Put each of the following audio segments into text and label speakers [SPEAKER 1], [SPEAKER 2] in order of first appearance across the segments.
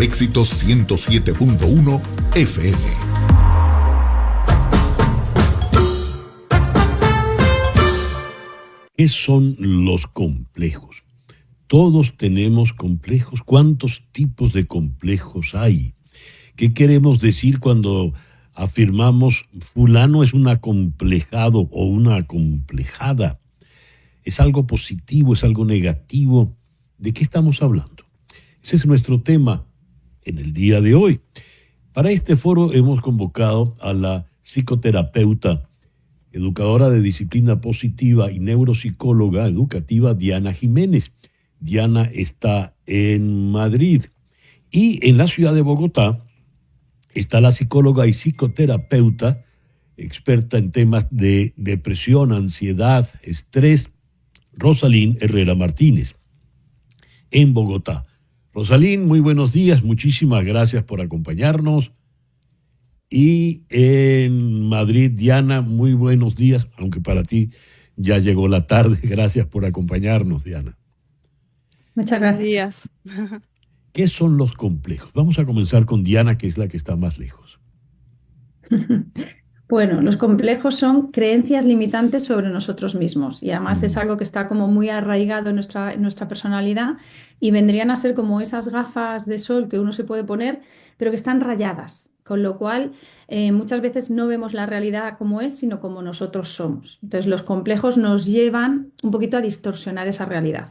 [SPEAKER 1] por Éxitos 107.1 FM.
[SPEAKER 2] ¿Qué son los complejos? Todos tenemos complejos. ¿Cuántos tipos de complejos hay? ¿Qué queremos decir cuando afirmamos fulano es un acomplejado o una acomplejada? ¿Es algo positivo? ¿Es algo negativo? ¿De qué estamos hablando? Ese es nuestro tema en el día de hoy. Para este foro hemos convocado a la psicoterapeuta, educadora de disciplina positiva y neuropsicóloga educativa Diana Jiménez. Diana está en Madrid. Y en la ciudad de Bogotá está la psicóloga y psicoterapeuta, experta en temas de depresión, ansiedad, estrés, Rosalín Herrera Martínez, en Bogotá. Rosalín, muy buenos días, muchísimas gracias por acompañarnos. Y en Madrid, Diana, muy buenos días, aunque para ti ya llegó la tarde. Gracias por acompañarnos, Diana.
[SPEAKER 3] Muchas gracias.
[SPEAKER 2] ¿Qué son los complejos? Vamos a comenzar con Diana, que es la que está más lejos.
[SPEAKER 3] Bueno, los complejos son creencias limitantes sobre nosotros mismos y además es algo que está como muy arraigado en nuestra personalidad y vendrían a ser como esas gafas de sol que uno se puede poner, pero que están rayadas, con lo cual muchas veces no vemos la realidad como es, sino como nosotros somos. Entonces los complejos nos llevan un poquito a distorsionar esa realidad.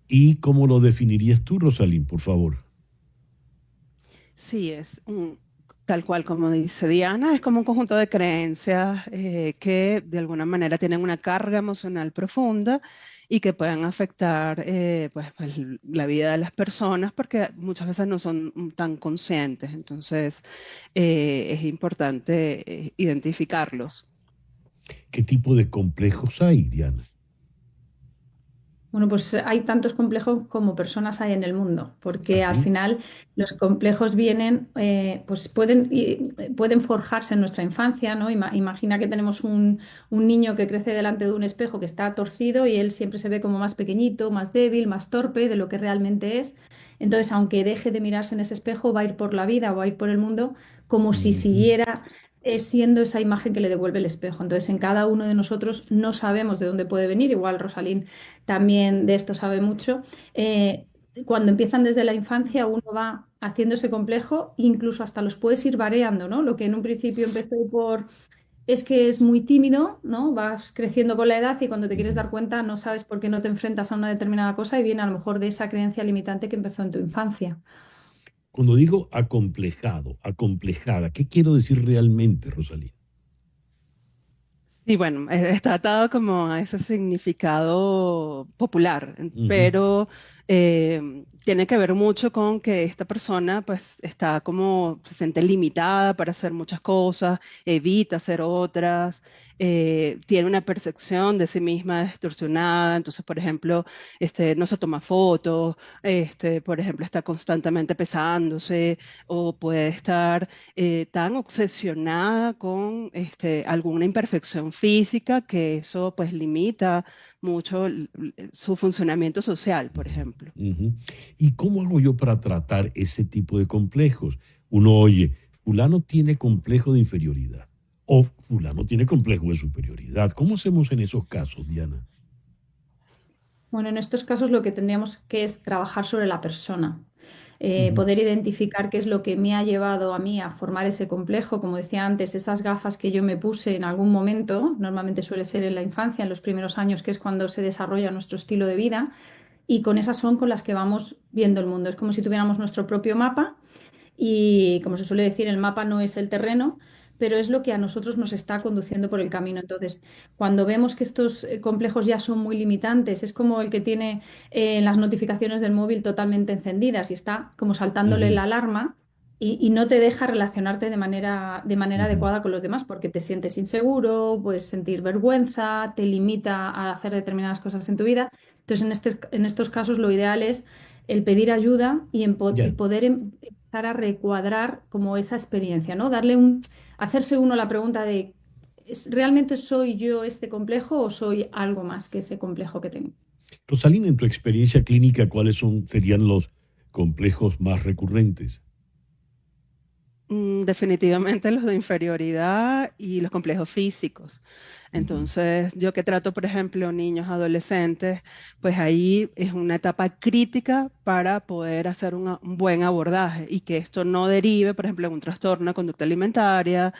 [SPEAKER 2] ¿Y cómo lo definirías tú, Rosalín, por favor?
[SPEAKER 4] Sí, tal cual como dice Diana, es como un conjunto de creencias que de alguna manera tienen una carga emocional profunda y que pueden afectar pues, la vida de las personas porque muchas veces no son tan conscientes. Entonces, es importante identificarlos.
[SPEAKER 2] ¿Qué tipo de complejos hay, Diana?
[SPEAKER 3] Bueno, pues hay tantos complejos como personas hay en el mundo, porque al final los complejos vienen, pues pueden forjarse en nuestra infancia, ¿no? Imagina que tenemos un niño que crece delante de un espejo que está torcido y él siempre se ve como más pequeñito, más débil, más torpe de lo que realmente es. Entonces, aunque deje de mirarse en ese espejo, va a ir por la vida o va a ir por el mundo como si siguiera siendo esa imagen que le devuelve el espejo. Entonces, en cada uno de nosotros no sabemos de dónde puede venir, igual Rosalín también de esto sabe mucho. Cuando empiezan desde la infancia, uno va haciendo ese complejo, incluso hasta los puedes ir variando, ¿no? Lo que en un principio empezó por es que es muy tímido, ¿no? Vas creciendo con la edad y cuando te quieres dar cuenta no sabes por qué no te enfrentas a una determinada cosa y viene a lo mejor de esa creencia limitante que empezó en tu infancia.
[SPEAKER 2] Cuando digo acomplejado, acomplejada, ¿qué quiero decir realmente, Rosalín?
[SPEAKER 4] Sí, bueno, está atado como a ese significado popular, pero tiene que ver mucho con que esta persona pues está como, se siente limitada para hacer muchas cosas, evita hacer otras, tiene una percepción de sí misma distorsionada, entonces, por ejemplo, no se toma fotos, por ejemplo, está constantemente pesándose o puede estar tan obsesionada con alguna imperfección física que eso pues limita mucho su funcionamiento social, por ejemplo.
[SPEAKER 2] ¿Y cómo hago yo para tratar ese tipo de complejos? Uno oye, fulano tiene complejo de inferioridad o fulano tiene complejo de superioridad. ¿Cómo hacemos en esos casos, Diana?
[SPEAKER 3] Bueno, en estos casos lo que tendríamos que es trabajar sobre la persona. Poder identificar qué es lo que me ha llevado a mí a formar ese complejo, como decía antes, esas gafas que yo me puse en algún momento, normalmente suele ser en la infancia, en los primeros años, que es cuando se desarrolla nuestro estilo de vida, y con esas son con las que vamos viendo el mundo. Es como si tuviéramos nuestro propio mapa y, como se suele decir, el mapa no es el terreno, pero es lo que a nosotros nos está conduciendo por el camino. Entonces, cuando vemos que estos complejos ya son muy limitantes, es como el que tiene las notificaciones del móvil totalmente encendidas y está como saltándole la alarma y no te deja relacionarte de manera adecuada con los demás porque te sientes inseguro, puedes sentir vergüenza, te limita a hacer determinadas cosas en tu vida. Entonces, en estos casos lo ideal es el pedir ayuda y poder empezar a recuadrar como esa experiencia, ¿no? Hacerse uno la pregunta de ¿realmente soy yo este complejo o soy algo más que ese complejo que tengo?
[SPEAKER 2] Rosalín, en tu experiencia clínica, ¿cuáles serían complejos más recurrentes?
[SPEAKER 4] Definitivamente los de inferioridad y los complejos físicos. Entonces, yo que trato, por ejemplo, niños, adolescentes, pues ahí es una etapa crítica para poder hacer un buen abordaje y que esto no derive, por ejemplo, en un trastorno de conducta alimentaria,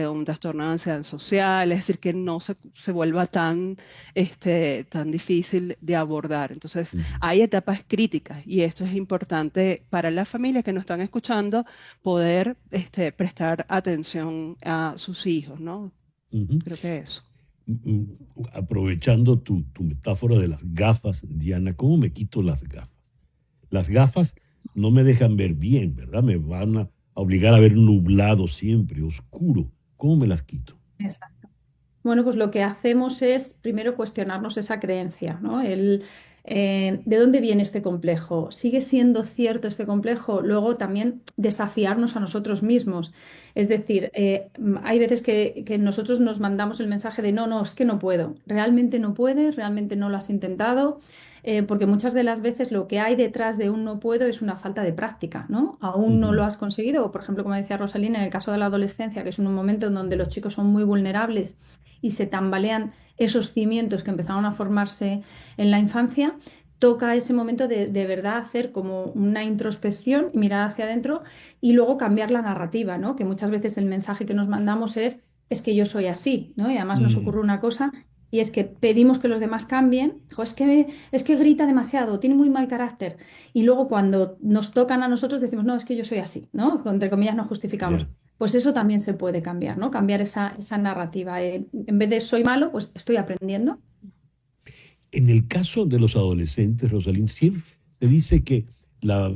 [SPEAKER 4] un trastorno de ansiedad social, es decir, que no se vuelva tan difícil de abordar. Entonces, hay etapas críticas y esto es importante para las familias que nos están escuchando poder prestar atención a sus hijos, ¿no? Creo que eso.
[SPEAKER 2] Aprovechando tu metáfora de las gafas, Diana, ¿cómo me quito las gafas? Las gafas no me dejan ver bien, ¿verdad? Me van a obligar a ver nublado siempre, oscuro. ¿Cómo me las quito?
[SPEAKER 3] Exacto. Bueno, pues lo que hacemos es primero cuestionarnos esa creencia, ¿no? ¿De dónde viene este complejo? ¿Sigue siendo cierto este complejo? Luego también desafiarnos a nosotros mismos. Es decir, hay veces que nosotros nos mandamos el mensaje de no, es que no puedo. Realmente no puedes, realmente no lo has intentado, porque muchas de las veces lo que hay detrás de un no puedo es una falta de práctica, ¿no? Aún no lo has conseguido. O, por ejemplo, como decía Rosalina, en el caso de la adolescencia, que es un momento en donde los chicos son muy vulnerables y se tambalean esos cimientos que empezaron a formarse en la infancia, toca ese momento de verdad hacer como una introspección y mirar hacia adentro y luego cambiar la narrativa, ¿no? Que muchas veces el mensaje que nos mandamos es que yo soy así, ¿no? Y además nos ocurre una cosa y es que pedimos que los demás cambien. Es que grita demasiado, tiene muy mal carácter. Y luego cuando nos tocan a nosotros decimos, no, es que yo soy así, ¿no? Entre comillas nos justificamos.
[SPEAKER 2] Yeah.
[SPEAKER 3] Pues eso también se puede cambiar, ¿no? Cambiar esa narrativa. En vez de soy malo, pues estoy aprendiendo.
[SPEAKER 2] En el caso de los adolescentes, Rosalín, siempre se dice que la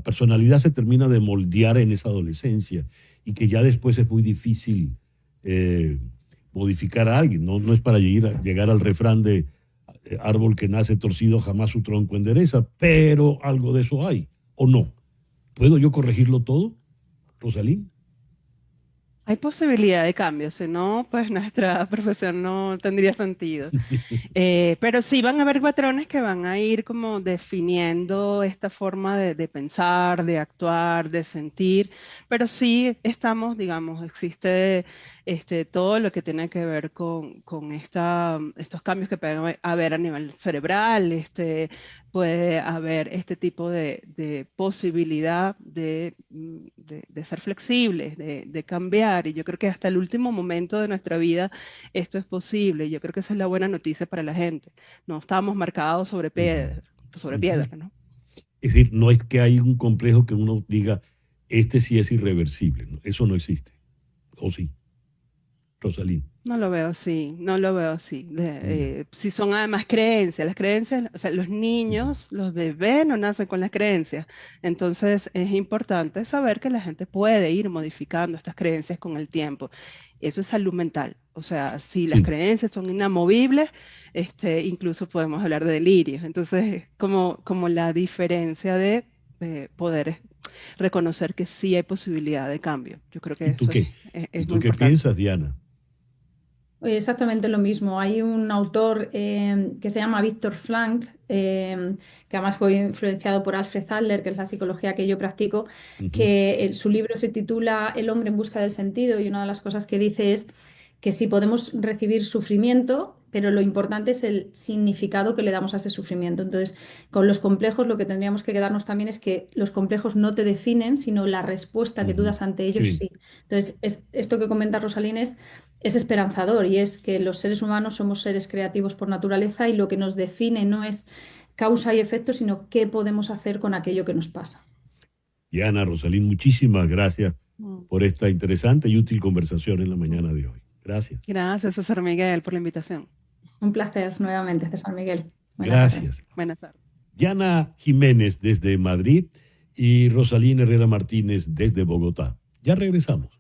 [SPEAKER 2] personalidad se termina de moldear en esa adolescencia y que ya después es muy difícil modificar a alguien. No es para llegar al refrán de árbol que nace torcido jamás su tronco endereza, pero algo de eso hay, ¿o no? ¿Puedo yo corregirlo todo, Rosalín?
[SPEAKER 4] Hay posibilidad de cambio, si no, pues nuestra profesión no tendría sentido. Pero sí van a haber patrones que van a ir como definiendo esta forma de pensar, de actuar, de sentir, pero sí estamos, digamos, existe todo lo que tiene que ver con estos cambios que pueden haber a nivel cerebral, puede haber este tipo de posibilidad de ser flexibles, de cambiar, y yo creo que hasta el último momento de nuestra vida esto es posible. Yo creo que esa es la buena noticia para la gente. No estamos marcados sobre piedra, ¿no?
[SPEAKER 2] Es decir, no es que hay un complejo que uno diga, este sí es irreversible, ¿no? Eso no existe, ¿o sí, Rosalín?
[SPEAKER 4] No lo veo así, no lo veo así. Si son además creencias, las creencias, o sea, los niños, los bebés no nacen con las creencias. Entonces es importante saber que la gente puede ir modificando estas creencias con el tiempo. Eso es salud mental. O sea, si las creencias son inamovibles, incluso podemos hablar de delirios. Entonces, como la diferencia de poder reconocer que sí hay posibilidad de cambio. Yo creo que
[SPEAKER 2] ¿Y tú
[SPEAKER 4] eso
[SPEAKER 2] qué?
[SPEAKER 4] es
[SPEAKER 2] ¿Y tú
[SPEAKER 4] muy
[SPEAKER 2] qué
[SPEAKER 4] importante.
[SPEAKER 2] piensas, Diana?
[SPEAKER 3] Exactamente lo mismo. Hay un autor que se llama Viktor Frankl, que además fue influenciado por Alfred Adler, que es la psicología que yo practico, que su libro se titula El hombre en busca del sentido, y una de las cosas que dice es que sí podemos recibir sufrimiento, pero lo importante es el significado que le damos a ese sufrimiento. Entonces, con los complejos lo que tendríamos que quedarnos también es que los complejos no te definen, sino la respuesta que tú das ante ellos sí. Entonces, esto que comenta Rosalín es esperanzador, y es que los seres humanos somos seres creativos por naturaleza y lo que nos define no es causa y efecto, sino qué podemos hacer con aquello que nos pasa.
[SPEAKER 2] Diana, Rosalín, muchísimas gracias por esta interesante y útil conversación en la mañana de hoy. Gracias.
[SPEAKER 4] Gracias, César Miguel, por la invitación.
[SPEAKER 3] Un placer nuevamente, César Miguel.
[SPEAKER 2] Gracias.
[SPEAKER 4] Buenas tardes.
[SPEAKER 2] Diana Jiménez desde Madrid y Rosalín Herrera Martínez desde Bogotá. Ya regresamos.